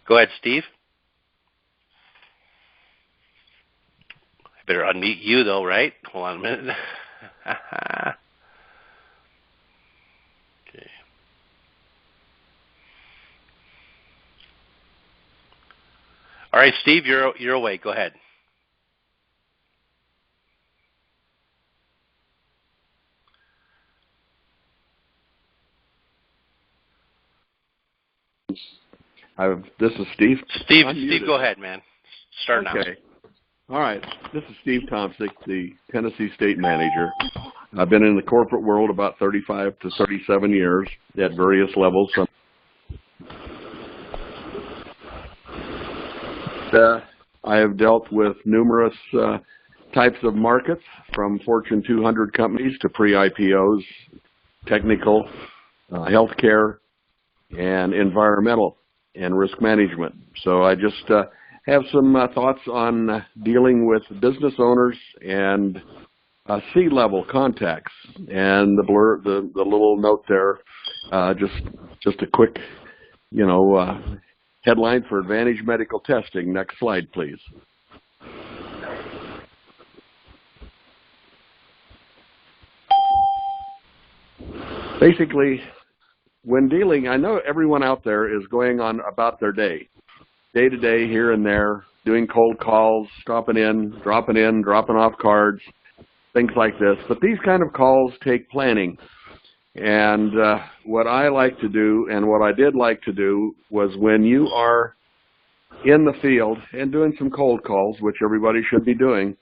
Go ahead, Steve. I better unmute you, though, right? Hold on a minute. Okay. All right, Steve, you're away. Go ahead. This is Steve. Steve, go ahead, man. Start now. Okay. All right. This is Steve Tomsic, the Tennessee State Manager. I've been in the corporate world about 35 to 37 years at various levels. I have dealt with numerous types of markets, from Fortune 200 companies to pre-IPOs, technical, healthcare, and environmental and risk management. So I just have some thoughts on dealing with business owners and C-level contacts. And the little note there, just a quick, headline for Advantage Medical Testing. Next slide, please. Basically, when dealing, I know everyone out there is going on about their day to day, here and there, doing cold calls, dropping off cards, things like this. But these kind of calls take planning. And what I like to do, and what I did like to do, was when you are in the field and doing some cold calls, which everybody should be doing,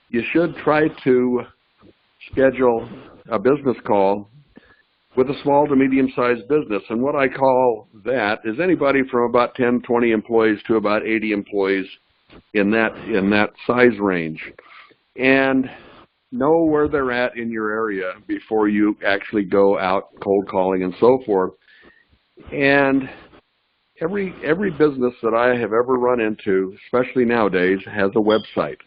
you should try to schedule a business call with a small to medium-sized business. And what I call that is anybody from about 10, 20 employees to about 80 employees in that size range. And know where they're at in your area before you actually go out cold calling and so forth. And every business that I have ever run into, especially nowadays, has a website.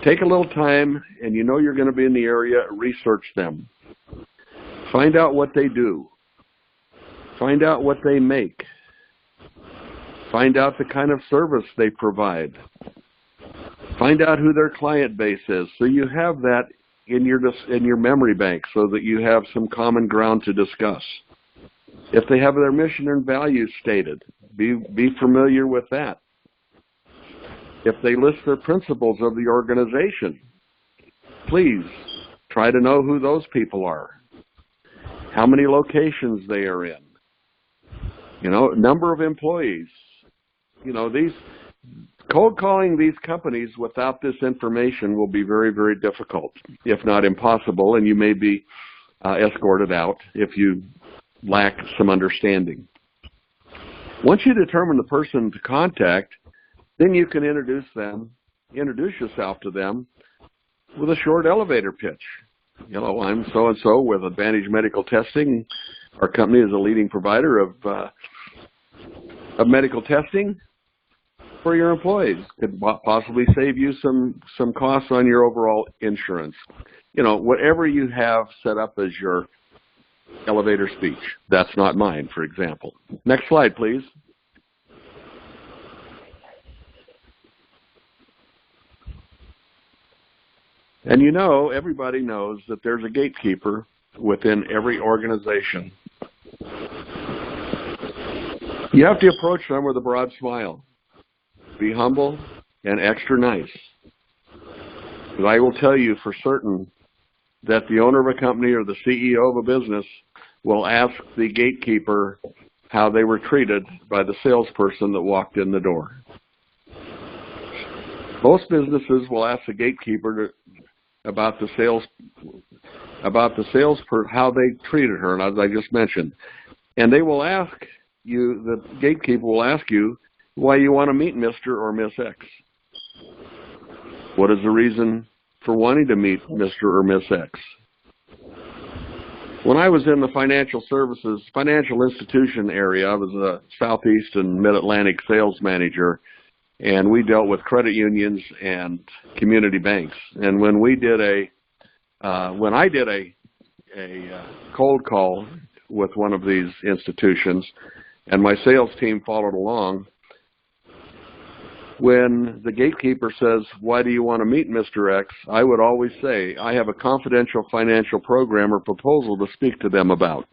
Take a little time, and you know you're going to be in the area, research them. Find out what they do. Find out what they make. Find out the kind of service they provide. Find out who their client base is, so you have that in your memory bank, so that you have some common ground to discuss. If they have their mission and values stated, be familiar with that. If they list their principles of the organization, please try to know who those people are, how many locations they are in, number of employees. These cold calling these companies without this information will be very, very difficult, if not impossible, and you may be escorted out if you lack some understanding. Once you determine the person to contact, then you can introduce yourself to them with a short elevator pitch. I'm so-and-so with Advantage Medical Testing. Our company is a leading provider of medical testing for your employees. Could possibly save you some costs on your overall insurance. Whatever you have set up as your elevator speech. That's not mine, for example. Next slide, please. And everybody knows that there's a gatekeeper within every organization. You have to approach them with a broad smile. Be humble and extra nice. But I will tell you for certain that the owner of a company or the CEO of a business will ask the gatekeeper how they were treated by the salesperson that walked in the door. Most businesses will ask the gatekeeper about the how they treated her, and as I just mentioned. And they will ask you, the gatekeeper will ask you, why you want to meet Mr. or Miss X. What is the reason for wanting to meet Mr. or Miss X? When I was in the financial institution area, I was a Southeast and Mid-Atlantic sales manager, and we dealt with credit unions and community banks. And when I did a cold call with one of these institutions, and my sales team followed along, When the gatekeeper says, "Why do you want to meet Mr. X?" I would always say, "I have a confidential financial program or proposal to speak to them about,"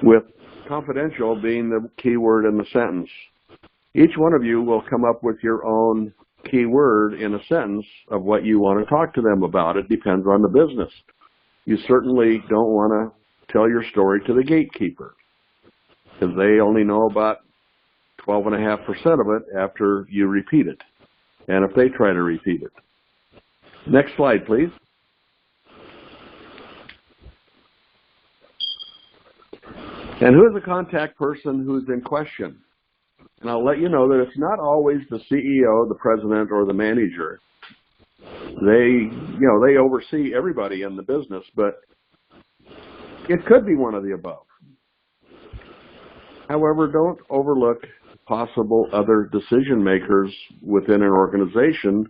with confidential being the key word in the sentence. Each one of you will come up with your own key word in a sentence of what you want to talk to them about. It depends on the business. You certainly don't want to tell your story to the gatekeeper, because they only know about 12.5% of it after you repeat it, and if they try to repeat it. Next slide, please. And who is the contact person who's in question? And I'll let you know that it's not always the CEO, the president, or the manager. They oversee everybody in the business, but it could be one of the above. However, don't overlook possible other decision makers within an organization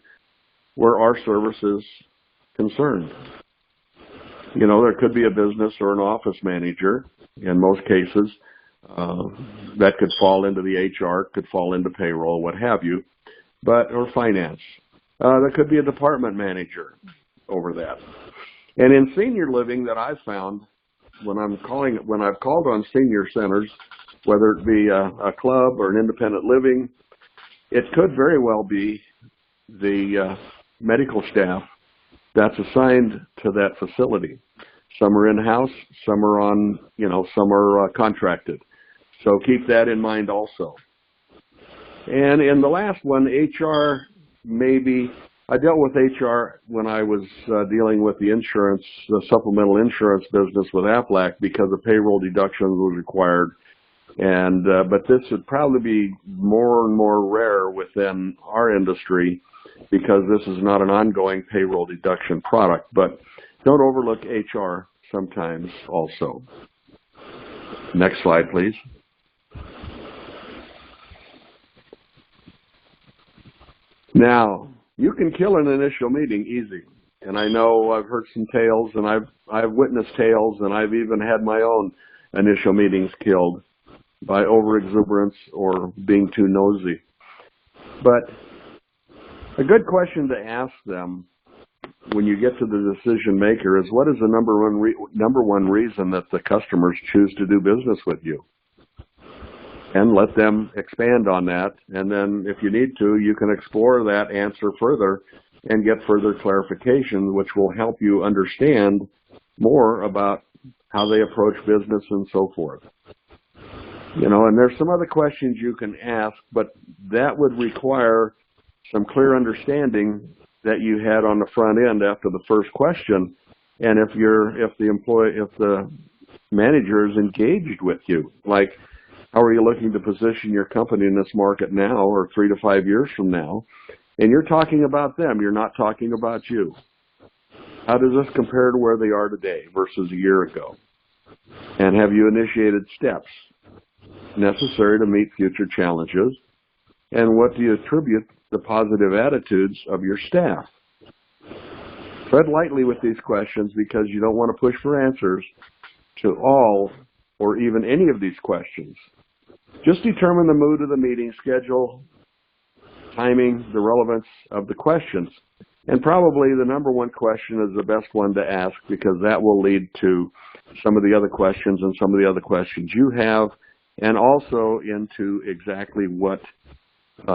where our service is concerned. There could be a business or an office manager in most cases. That could fall into the HR, could fall into payroll, what have you, or finance. There could be a department manager over that. And in senior living that I've found, when I've called on senior centers, whether it be a club or an independent living, it could very well be the medical staff that's assigned to that facility. Some are in-house, some are contracted. So keep that in mind also. And in the last one, HR, maybe, I dealt with HR when I was dealing with the supplemental insurance business with Aflac, because a payroll deduction was required. But this would probably be more and more rare within our industry, because this is not an ongoing payroll deduction product. But don't overlook HR sometimes also. Next slide, please. Now, you can kill an initial meeting easy. And I know I've heard some tales, and I've witnessed tales, and I've even had my own initial meetings killed by overexuberance or being too nosy. But a good question to ask them when you get to the decision maker is, what is the number one reason that the customers choose to do business with you? And let them expand on that. And then if you need to, you can explore that answer further and get further clarification, which will help you understand more about how they approach business and so forth. And there's some other questions you can ask, but that would require some clear understanding that you had on the front end after the first question. And if the manager is engaged with you, like, how are you looking to position your company in this market now or 3 to 5 years from now? And you're talking about them. You're not talking about you. How does this compare to where they are today versus a year ago? And have you initiated steps necessary to meet future challenges? And what do you attribute the positive attitudes of your staff? Tread lightly with these questions, because you don't want to push for answers to all or even any of these questions. Just determine the mood of the meeting, schedule, timing, the relevance of the questions. And probably the number one question is the best one to ask, because that will lead to some of the other questions and some of the other questions you have, and also into exactly what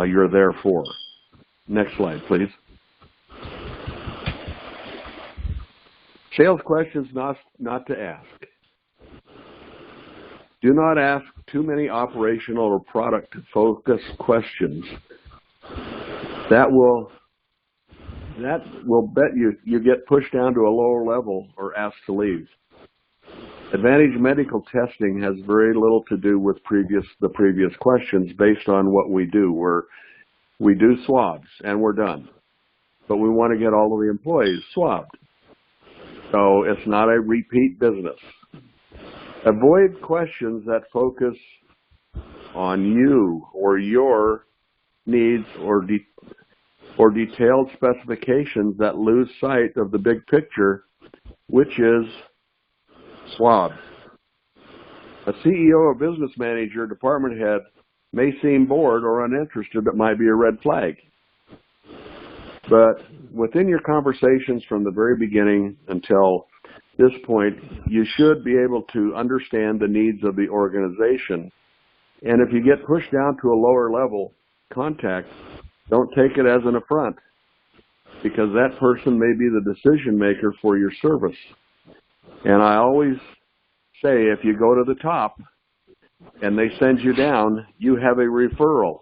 you're there for. Next slide, please. Sales questions not to ask. Do not ask too many operational or product-focused questions. That will bet you get pushed down to a lower level or asked to leave. Advantage medical testing has very little to do with the previous questions based on what we do. We do swabs and we're done. But we want to get all of the employees swabbed. So it's not a repeat business. Avoid questions that focus on you or your needs or detailed specifications that lose sight of the big picture, which is swabs. A CEO, a business manager, department head may seem bored or uninterested, it might be a red flag. But within your conversations from the very beginning until this point, you should be able to understand the needs of the organization. And if you get pushed down to a lower level contact, don't take it as an affront, because that person may be the decision maker for your service. And I always say, if you go to the top and they send you down, you have a referral.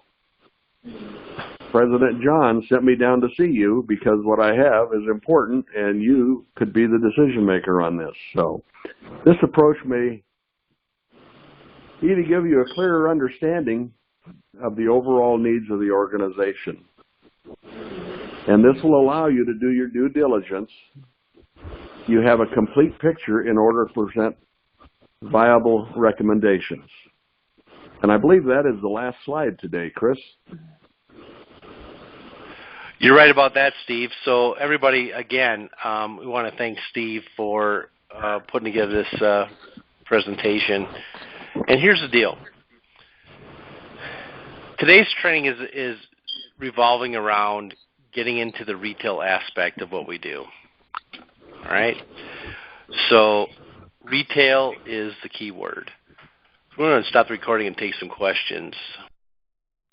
President John sent me down to see you because what I have is important and you could be the decision maker on this. So this approach may either give you a clearer understanding of the overall needs of the organization. And this will allow you to do your due diligence. You have a complete picture in order to present viable recommendations. And I believe that is the last slide today, Chris. You're right about that, Steve. So everybody, again, we want to thank Steve for putting together this presentation. And here's the deal. Today's training is revolving around getting into the retail aspect of what we do. All right? So retail is the key word. We're going to stop the recording and take some questions.